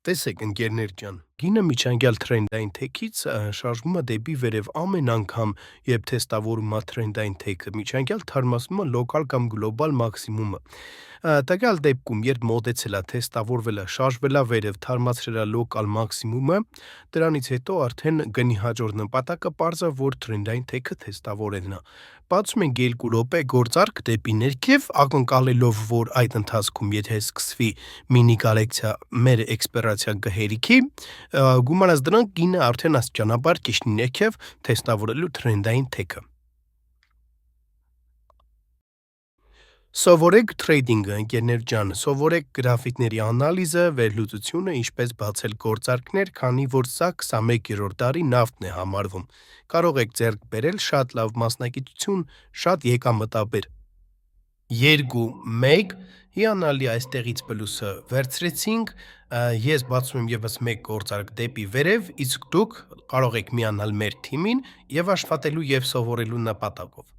Տեսեք ընկերներ ջան, գինը միջանկյալ թրենդային թեքից շարժվում է դեպի վերև ամեն անգամ, երբ թեստավորում է թրենդային թեքը, միջանկյալ թարմացնում է լոկալ կամ գլոբալ մաքսիմումը։ Տվյալ դեպքում, երբ մոտեցել է, թեստավորվել է, շարժվել է վերև, թարմացրել է լոկալ մաքսիմումը, դրանից հետո արդեն գնի հաջորդ նպատակը պարզ է, որ թրենդային թեքը թեստավորելն է։ Բացում ենք 2 րոպե գործարք դեպի ներքև, ակնկալելով, որ այդ ընթացքում, եթե սկսվի մինի կորեկցիա մեր էքսպերացիա գհերիքի, գումարած դրանք գինը արդեն աստիճանաբար կիջնի ներքև թեստավորելու թրենդային թեքը։ Սովորեք թրեյդինգը, ընկերներ ջան, սովորեք գրաֆիկների անալիզը, վերլուծությունը, ինչպես բացել գործարքներ, քանի որ սա 21-րդ դարի նավթն է համարվում։ Կարող եք ձեռք բերել շատ լավ մասնագիտություն, շատ եկամտաբեր։ 2, 1, հիանալի այստեղից պլյուսը վերցրեցինք, ես բացում եմ եւս մեկ գործարք դեպի վերև, իսկ դուք կարող եք միանալ մեր թիմին եւ աշխատելու եւ սովորելու նպատակով։